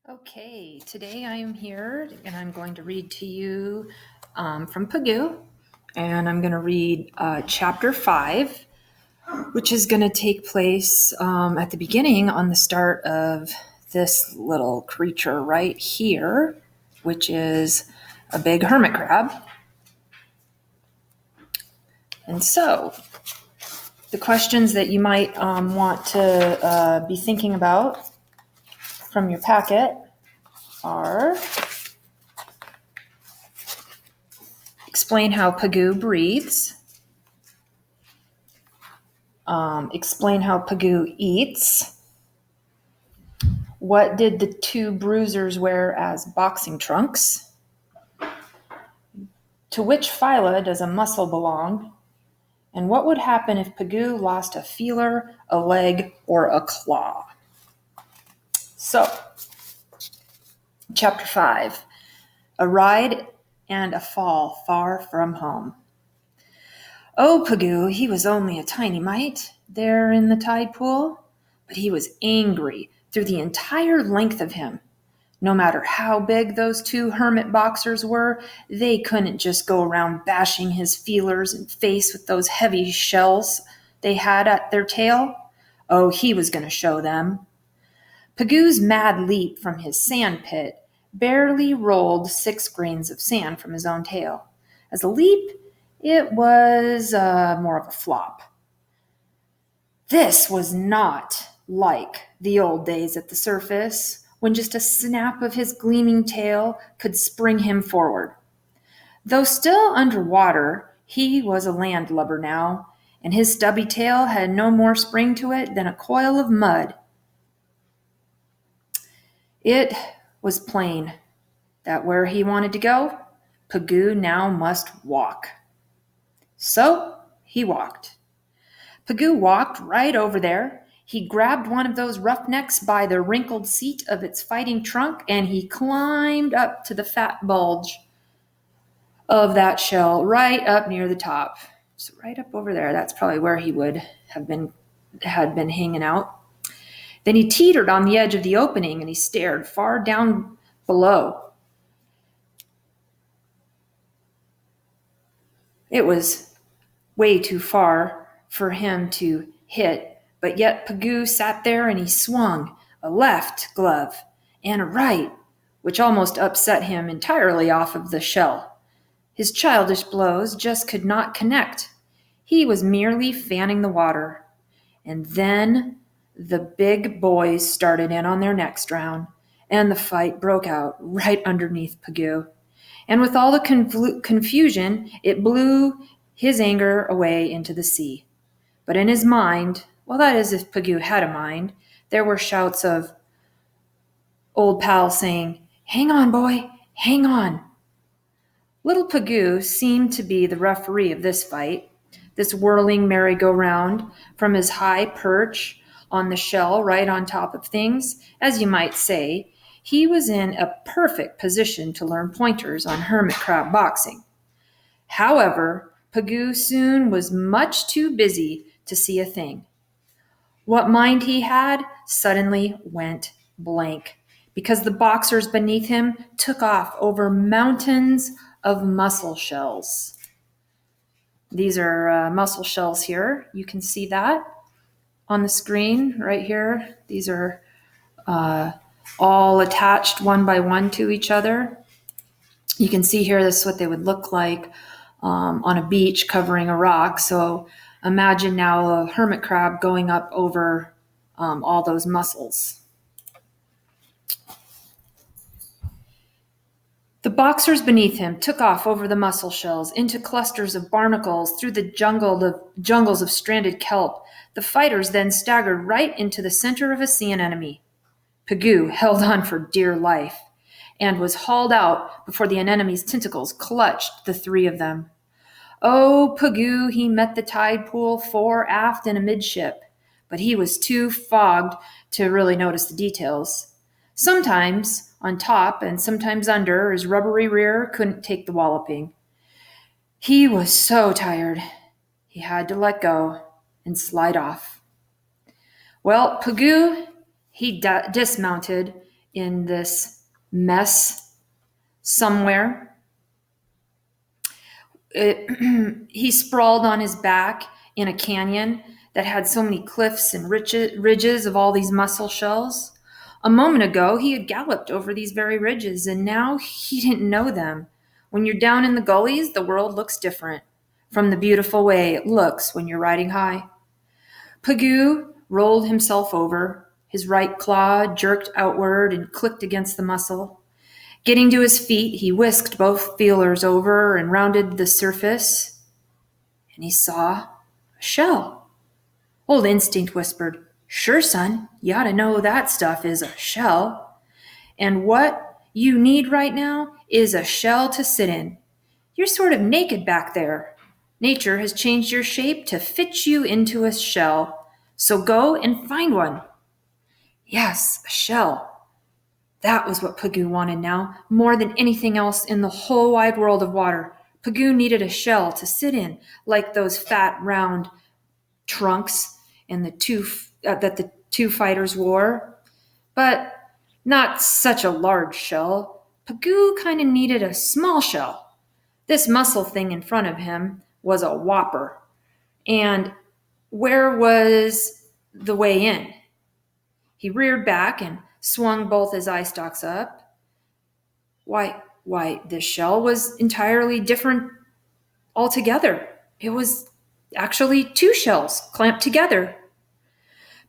Okay, today I am here and I'm going to read to you from Pagoo, and I'm going to read chapter 5, which is going to take place at the beginning on the start of this little creature right here, which is a big hermit crab. And so, the questions that you might want to be thinking about from your packet are: explain how Pagoo breathes. Explain how Pagoo eats. What did the two bruisers wear as boxing trunks? To which phyla does a mussel belong? And what would happen if Pagoo lost a feeler, a leg, or a claw? So, chapter 5, a ride and a fall far from home. Oh, Pagoo, he was only a tiny mite there in the tide pool, but he was angry through the entire length of him. No matter how big those two hermit boxers were, they couldn't just go around bashing his feelers and face with those heavy shells they had at their tail. Oh, he was going to show them. Pagoo's mad leap from his sand pit barely rolled 6 grains of sand from his own tail. As a leap, it was more of a flop. This was not like the old days at the surface, when just a snap of his gleaming tail could spring him forward. Though still underwater, he was a landlubber now, and his stubby tail had no more spring to it than a coil of mud. It was plain that where he wanted to go, Pagoo now must walk. So he walked. Pagoo walked right over there. He grabbed one of those roughnecks by the wrinkled seat of its fighting trunk, and he climbed up to the fat bulge of that shell right up near the top. So right up over there, that's probably where he would have been hanging out. Then he teetered on the edge of the opening and he stared far down below. It was way too far for him to hit, but yet Pagoo sat there and he swung a left glove and a right, which almost upset him entirely off of the shell. His childish blows just could not connect. He was merely fanning the water. And then the big boys started in on their next round, and the fight broke out right underneath Pagoo. And with all the confusion, it blew his anger away into the sea. But in his mind, well, that is if Pagoo had a mind, there were shouts of old pal saying, "Hang on, boy, hang on." Little Pagoo seemed to be the referee of this fight, this whirling merry-go-round from his high perch on the shell right on top of things. As you might say, he was in a perfect position to learn pointers on hermit crab boxing. However, Pagoo soon was much too busy to see a thing. What mind he had suddenly went blank, because the boxers beneath him took off over mountains of mussel shells. These are mussel shells here. You can see that on the screen right here. These are all attached one by one to each other. You can see here, this is what they would look like on a beach covering a rock. So imagine now a hermit crab going up over all those mussels. The boxers beneath him took off over the mussel shells, into clusters of barnacles, through the jungles of stranded kelp. The fighters then staggered right into the center of a sea anemone. Pagoo held on for dear life and was hauled out before the anemone's tentacles clutched the 3 of them. Oh, Pagoo, he met the tide pool fore, aft, and amidship, but he was too fogged to really notice the details. Sometimes on top and sometimes under, his rubbery rear couldn't take the walloping. He was so tired, he had to let go and slide off. Well, Pagoo, he dismounted in this mess somewhere. He sprawled on his back in a canyon that had so many cliffs and ridges of all these mussel shells. A moment ago, he had galloped over these very ridges, and now he didn't know them. When you're down in the gullies, the world looks different from the beautiful way it looks when you're riding high. Pagoo rolled himself over. His right claw jerked outward and clicked against the mussel. Getting to his feet, he whisked both feelers over and rounded the surface, and he saw a shell. Old Instinct whispered, "Sure, son, you ought to know that stuff is a shell. And what you need right now is a shell to sit in. You're sort of naked back there. Nature has changed your shape to fit you into a shell, so go and find one." Yes, a shell. That was what Pagoo wanted now, more than anything else in the whole wide world of water. Pagoo needed a shell to sit in, like those fat, round trunks and that the two fighters wore. But not such a large shell. Pagoo kind of needed a small shell. This mussel thing in front of him was a whopper. And where was the way in? He reared back and swung both his eye stalks up. Why, this shell was entirely different altogether. It was actually two shells clamped together.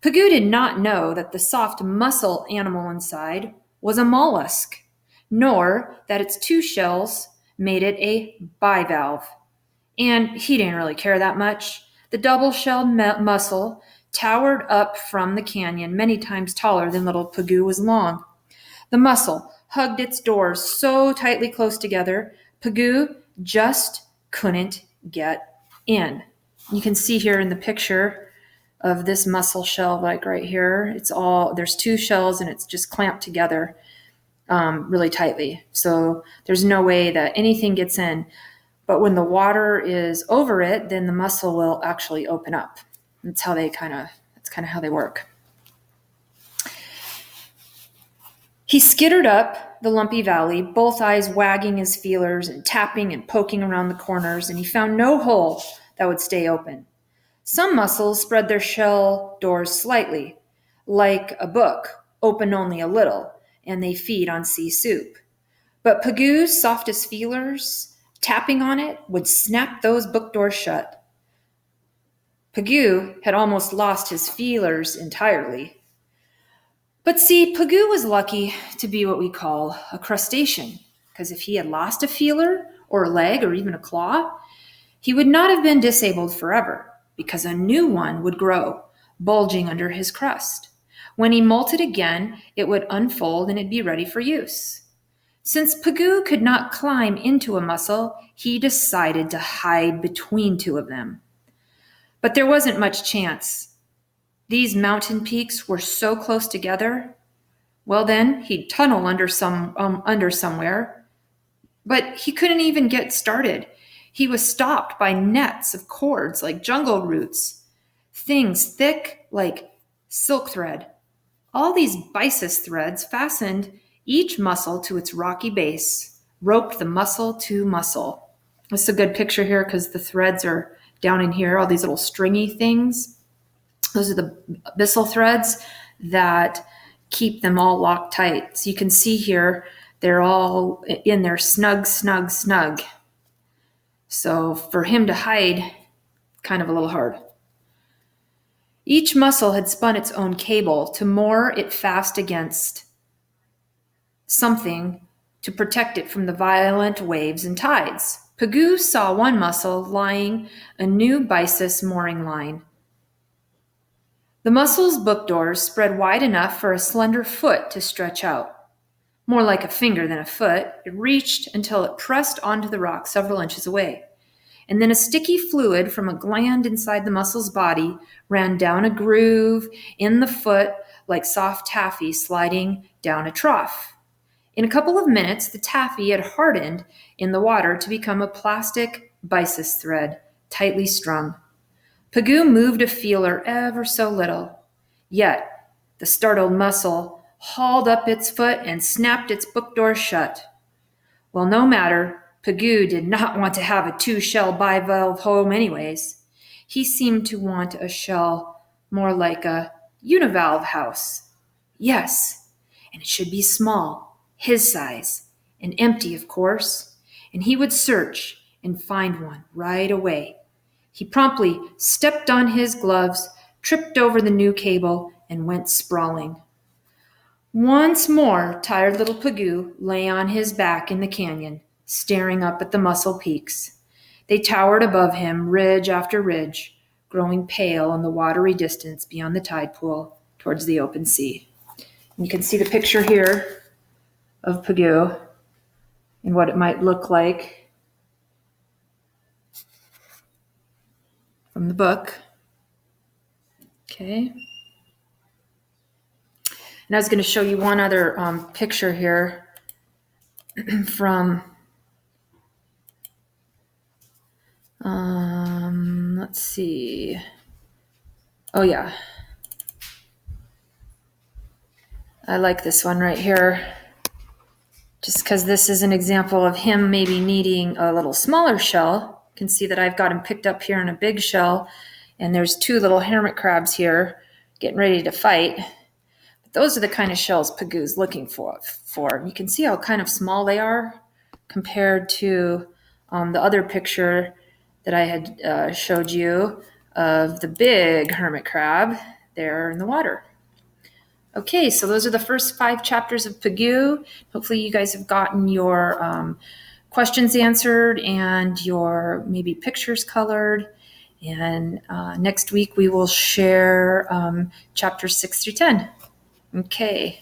Pagoo did not know that the soft mussel animal inside was a mollusk, nor that its two shells made it a bivalve. And he didn't really care that much. The double-shelled mussel towered up from the canyon, many times taller than little Pagoo was long. The mussel hugged its doors so tightly close together, Pagoo just couldn't get in. You can see here in the picture of this mussel shell, like right here, there's two shells and it's just clamped together really tightly. So there's no way that anything gets in. But when the water is over it, then the mussel will actually open up. That's kind of how they work. He skittered up the lumpy valley, both eyes wagging his feelers and tapping and poking around the corners, and he found no hole that would stay open. Some mussels spread their shell doors slightly, like a book, open only a little, and they feed on sea soup. But Pagoo's softest feelers, tapping on it, would snap those book doors shut. Pagoo had almost lost his feelers entirely. But see, Pagoo was lucky to be what we call a crustacean, because if he had lost a feeler or a leg or even a claw, he would not have been disabled forever, because a new one would grow, bulging under his crust. When he molted again, it would unfold and it'd be ready for use. Since Pagoo could not climb into a mussel, he decided to hide between two of them. But there wasn't much chance. These mountain peaks were so close together. Well, then he'd tunnel under somewhere, but he couldn't even get started. He was stopped by nets of cords like jungle roots, things thick like silk thread. All these byssus threads fastened each mussel to its rocky base, roped the mussel to mussel. This is a good picture here because the threads are down in here, all these little stringy things. Those are the abyssal threads that keep them all locked tight. So you can see here, they're all in there snug, snug, snug. So for him to hide, kind of a little hard. Each mussel had spun its own cable to moor it fast against something to protect it from the violent waves and tides. Pagoo saw one mussel lying a new byssus mooring line. The mussel's book doors spread wide enough for a slender foot to stretch out. More like a finger than a foot, it reached until it pressed onto the rock several inches away. And then a sticky fluid from a gland inside the mussel's body ran down a groove in the foot like soft taffy sliding down a trough. In a couple of minutes, the taffy had hardened in the water to become a plastic byssus thread, tightly strung. Pagoo moved a feeler ever so little. Yet, the startled mussel hauled up its foot, and snapped its book door shut. Well, no matter. Pagoo did not want to have a two-shell bivalve home anyways. He seemed to want a shell more like a univalve house. Yes, and it should be small, his size, and empty, of course, and he would search and find one right away. He promptly stepped on his gloves, tripped over the new cable, and went sprawling. Once more, tired little Pagoo lay on his back in the canyon, staring up at the Muscle Peaks. They towered above him, ridge after ridge, growing pale in the watery distance beyond the tide pool towards the open sea. And you can see the picture here of Pagoo and what it might look like from the book. Okay. And I was going to show you one other picture here from, let's see. Oh, yeah. I like this one right here, just because this is an example of him maybe needing a little smaller shell. You can see that I've got him picked up here in a big shell, and there's two little hermit crabs here getting ready to fight. But those are the kind of shells Pagoo's looking for. You can see how kind of small they are compared to the other picture that I had showed you of the big hermit crab there in the water. Okay, so those are the first 5 chapters of Pagoo. Hopefully you guys have gotten your questions answered and your maybe pictures colored. And next week we will share chapters 6 through 10. Okay.